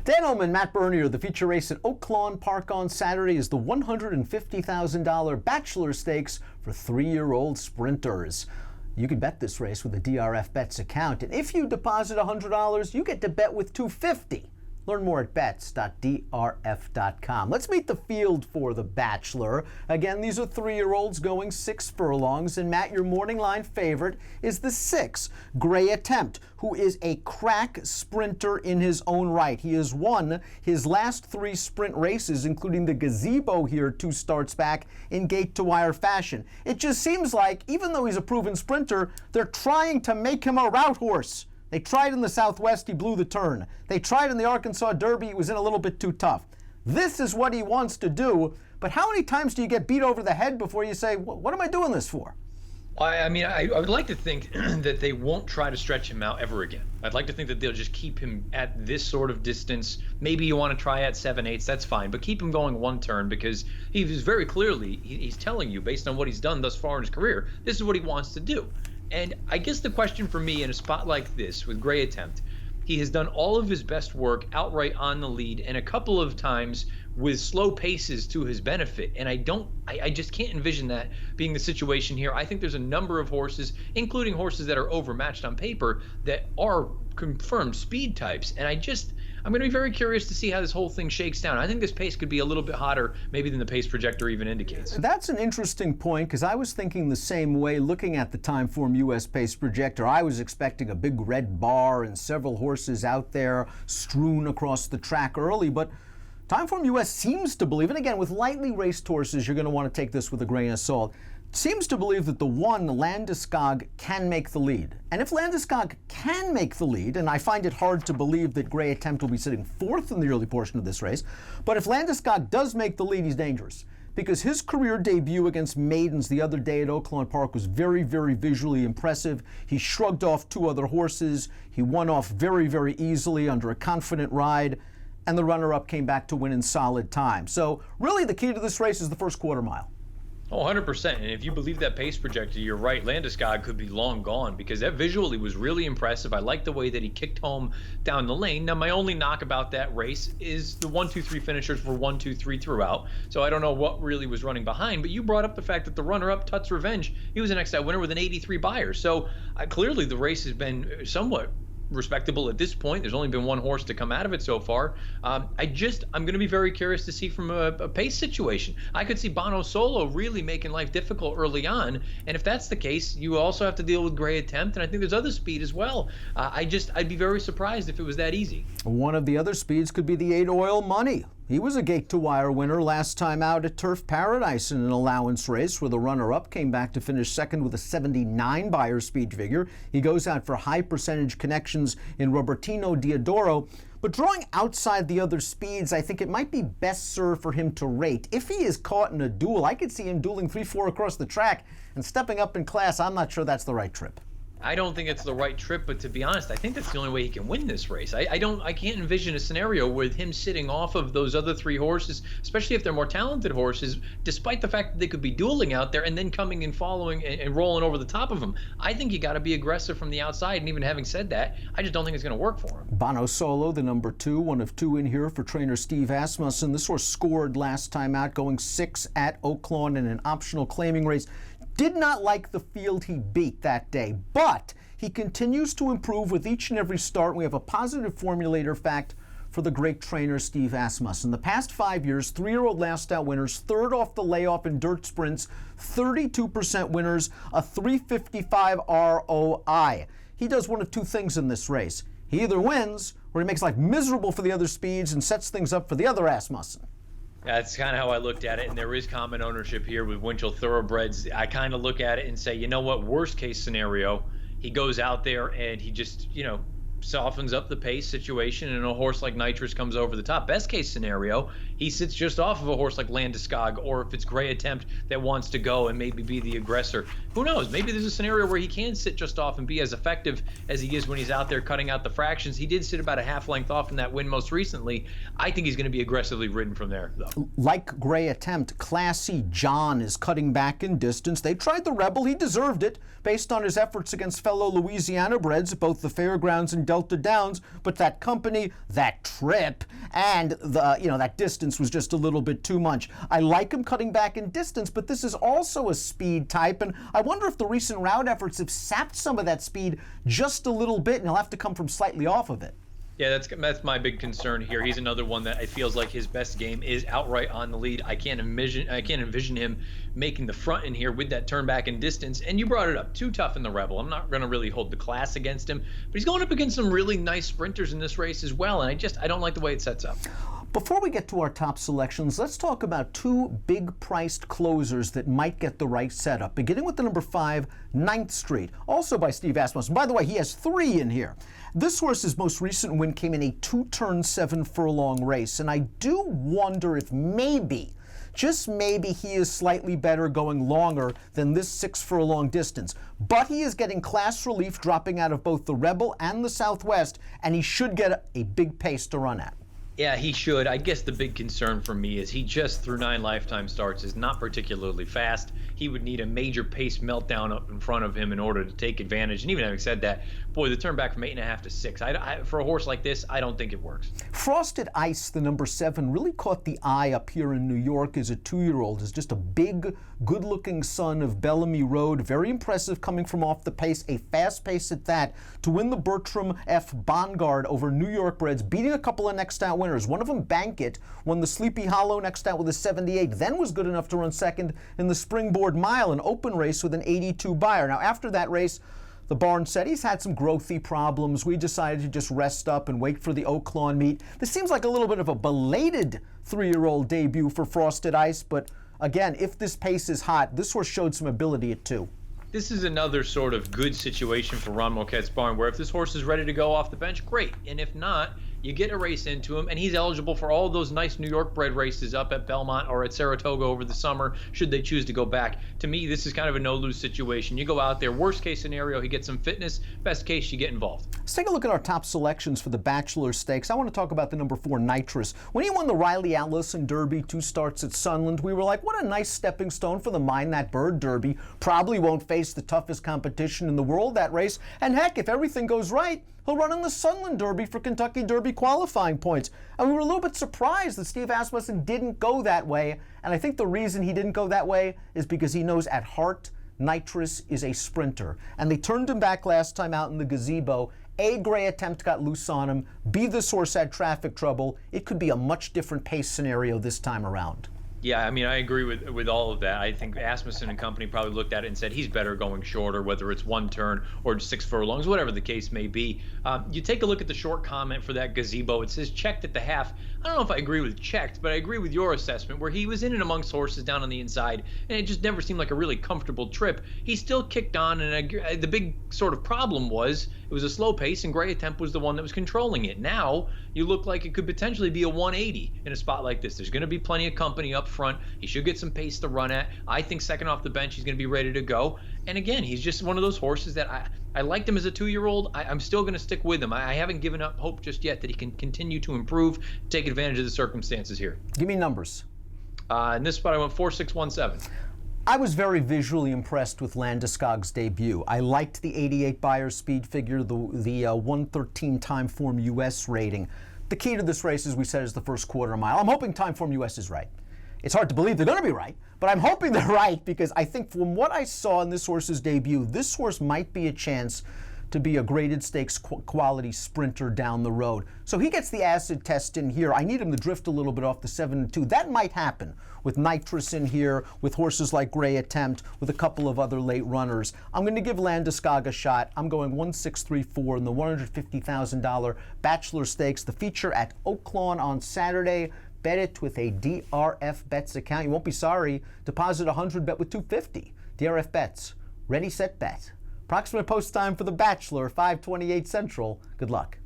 Dan Illman, Matt Bernier. The feature race at Oaklawn Park on Saturday is the $150,000 Bachelor Stakes for 3-year-old sprinters. You can bet this race with a DRF Bets account, and if you deposit $100, you get to bet with $250. Learn more at bets.drf.com. Let's meet the field for the Bachelor. Again, these are 3-year-olds going 6 furlongs, and Matt, your morning line favorite is the 6, Gray Attempt, who is a crack sprinter in his own right. He has won his last 3 sprint races, including the Gazebo here 2 starts back, in gate-to-wire fashion. It just seems like, even though he's a proven sprinter, they're trying to make him a route horse. They tried in the Southwest, he blew the turn. They tried in the Arkansas Derby, he was in a little bit too tough. This is what he wants to do, but how many times do you get beat over the head before you say, what am I doing this for? I mean, I would like to think that they won't try to stretch him out ever again. I'd like to think that they'll just keep him at this sort of distance. Maybe you want to try at 7/8, that's fine, but keep him going one turn, because he was very clearly, he's telling you, based on what he's done thus far in his career, this is what he wants to do. And I guess the question for me in a spot like this with Gray Attempt, he has done all of his best work outright on the lead and a couple of times with slow paces to his benefit. And I just can't envision that being the situation here. I think there's a number of horses, including horses that are overmatched on paper, that are confirmed speed types. And I'm going to be very curious to see how this whole thing shakes down. I think this pace could be a little bit hotter maybe than the pace projector even indicates. That's an interesting point, because I was thinking the same way looking at the Timeform US pace projector. I was expecting a big red bar and several horses out there strewn across the track early, but Timeform US seems to believe, and again, with lightly raced horses, you're going to want to take this with a grain of salt, seems to believe that the 1, Landeskog, can make the lead. And if Landeskog can make the lead, and I find it hard to believe that Gray Attempt will be sitting 4th in the early portion of this race, but if Landeskog does make the lead, he's dangerous. Because his career debut against Maidens the other day at Oaklawn Park was very, very visually impressive. He shrugged off 2 other horses. He won off very, very easily under a confident ride, and the runner-up came back to win in solid time. So really the key to this race is the first quarter mile. Oh, 100%. And if you believe that pace projector, you're right. Landeskog could be long gone, because that visually was really impressive. I like the way that he kicked home down the lane. Now, my only knock about that race is the 1-2-3 finishers were 1-2-3 throughout. So I don't know what really was running behind. But you brought up the fact that the runner-up, Tut's Revenge, he was an XI winner with an 83 Beyer. So clearly the race has been somewhat respectable at this point. There's only been 1 horse to come out of it so far. I'm going to be very curious to see from a pace situation. I could see Bono Solo really making life difficult early on, and if that's the case, you also have to deal with Gray Attempt, and I think there's other speed as well. I'd be very surprised if it was that easy. One of the other speeds could be the 8 Oil Money. He was a gate-to-wire winner last time out at Turf Paradise in an allowance race where the runner-up came back to finish 2nd with a 79 Beyer speed figure. He goes out for high percentage connections in Robertino Diodoro. But drawing outside the other speeds, I think it might be best served for him to rate. If he is caught in a duel, I could see him dueling 3-4 across the track and stepping up in class. I'm not sure that's the right trip. I don't think it's the right trip, but to be honest, I think that's the only way he can win this race. I can't envision a scenario with him sitting off of those other 3 horses, especially if they're more talented horses, despite the fact that they could be dueling out there and then coming and following and rolling over the top of him. I think you got to be aggressive from the outside, and even having said that, I just don't think it's going to work for him. Bono Solo, the number 2, one of 2 in here for trainer Steve Asmussen. This horse scored last time out, going 6 at Oaklawn in an optional claiming race. Did not like the field he beat that day, but he continues to improve with each and every start. We have a positive formulator fact for the great trainer Steve Asmussen. In the past 5 years, 3-year-old last out winners, 3rd off the layoff in dirt sprints, 32% winners, a 355 ROI. He does one of 2 things in this race. He either wins or he makes life miserable for the other speeds and sets things up for the other Asmussen. That's kind of how I looked at it, and there is common ownership here with Winchell Thoroughbreds. I kind of look at it and say, you know what, worst case scenario, he goes out there and he just, softens up the pace situation, and a horse like Nitrous comes over the top. Best case scenario, he sits just off of a horse like Landeskog, or if it's Gray Attempt that wants to go and maybe be the aggressor. Who knows? Maybe there's a scenario where he can sit just off and be as effective as he is when he's out there cutting out the fractions. He did sit about a half length off in that win most recently. I think he's going to be aggressively ridden from there, though. Like Gray Attempt, Classy John is cutting back in distance. They tried the Rebel. He deserved it based on his efforts against fellow Louisiana breds at both the Fairgrounds and Delta Downs, but that company, that trip, and that distance was just a little bit too much. I like him cutting back in distance, but this is also a speed type, and I wonder if the recent route efforts have sapped some of that speed just a little bit, and he'll have to come from slightly off of it. Yeah, that's my big concern here. He's another one that it feels like his best game is outright on the lead. I can't envision him making the front in here with that turn back in distance. And you brought it up, too tough in the Rebel. I'm not going to really hold the class against him, but he's going up against some really nice sprinters in this race as well. And I don't like the way it sets up. Before we get to our top selections, let's talk about two big-priced closers that might get the right setup, beginning with the number 5, 9th Street, also by Steve Asmussen. By the way, he has 3 in here. This horse's most recent win came in a 2-turn, 7-furlong race, and I do wonder if maybe, just maybe, he is slightly better going longer than this 6-furlong distance. But he is getting class relief dropping out of both the Rebel and the Southwest, and he should get a big pace to run at. Yeah, he should. I guess the big concern for me is he just, through 9 lifetime starts, is not particularly fast. He would need a major pace meltdown up in front of him in order to take advantage. And even having said that, boy, the turn back from 8.5 to 6, for a horse like this, I don't think it works. Frosted Ice, the number 7, really caught the eye up here in New York as a 2-year-old. Is just a big, good-looking son of Bellamy Road. Very impressive coming from off the pace, a fast pace at that, to win the Bertram F. Bongard over New York breds, beating a couple of next out winners. One of them, Bankit, won the Sleepy Hollow next out with a 78, then was good enough to run second in the Springboard Mile, an open race with an 82 buyer. Now, after that race, the barn said he's had some growthy problems. We decided to just rest up and wait for the Oaklawn meet. This seems like a little bit of a belated 3-year-old debut for Frosted Ice, but again, if this pace is hot, this horse showed some ability at 2. This is another sort of good situation for Ron Moquette's barn, where if this horse is ready to go off the bench, great. And if not, you get a race into him, and he's eligible for all those nice New York bred races up at Belmont or at Saratoga over the summer, should they choose to go back. To me, this is kind of a no-lose situation. You go out there, worst case scenario, he gets some fitness. Best case, you get involved. Let's take a look at our top selections for the Bachelor Stakes. I want to talk about the number 4, Nitrous. When he won the Riley Allison Derby, 2 starts at Sunland, we were like, what a nice stepping stone for the Mind That Bird Derby. Probably won't face the toughest competition in the world, that race. And heck, if everything goes right, he'll run in the Sunland Derby for Kentucky Derby qualifying points. And we were a little bit surprised that Steve Asmussen didn't go that way. And I think the reason he didn't go that way is because he knows at heart Nitrous is a sprinter. And they turned him back last time out in the gazebo. A gray attempt got loose on him. B, this horse had traffic trouble. It could be a much different pace scenario this time around. Yeah, I mean, I agree with all of that. I think Asmussen and company probably looked at it and said he's better going shorter, whether it's 1 turn or 6 furlongs, whatever the case may be. You take a look at the short comment for that gazebo. It says checked at the half. I don't know if I agree with checked, but I agree with your assessment where he was in and amongst horses down on the inside, and it just never seemed like a really comfortable trip. He still kicked on, and the big sort of problem was it was a slow pace, and Gray Attempt was the one that was controlling it. Now you look like it could potentially be a 180 in a spot like this. There's going to be plenty of company up front. He should get some pace to run at. I think second off the bench, he's going to be ready to go. And again, he's just one of those horses that I liked him as a 2-year-old. I'm still going to stick with him. I haven't given up hope just yet that he can continue to improve, take advantage of the circumstances here. Give me numbers. In this spot, I went 4, 6, 1, 7. I was very visually impressed with Landeskog's debut. I liked the 88 buyer speed figure, the 113 Timeform US rating. The key to this race, as we said, is the first quarter mile. I'm hoping Timeform US is right. It's hard to believe they're going to be right, but I'm hoping they're right because I think from what I saw in this horse's debut, this horse might be a chance to be a graded stakes quality sprinter down the road. So he gets the acid test in here. I need him to drift a little bit off the 7-2. That might happen with Nitrous in here, with horses like Gray Attempt, with a couple of other late runners. I'm going to give Landeskog a shot. I'm going 1-6-3-4 in the $150,000 Bachelor Stakes, the feature at Oaklawn on Saturday. Bet it with a DRF Bets account. You won't be sorry. Deposit 100, bet with 250. DRF Bets. Ready, set, bet. Approximate post time for The Bachelor, 5:28 Central. Good luck.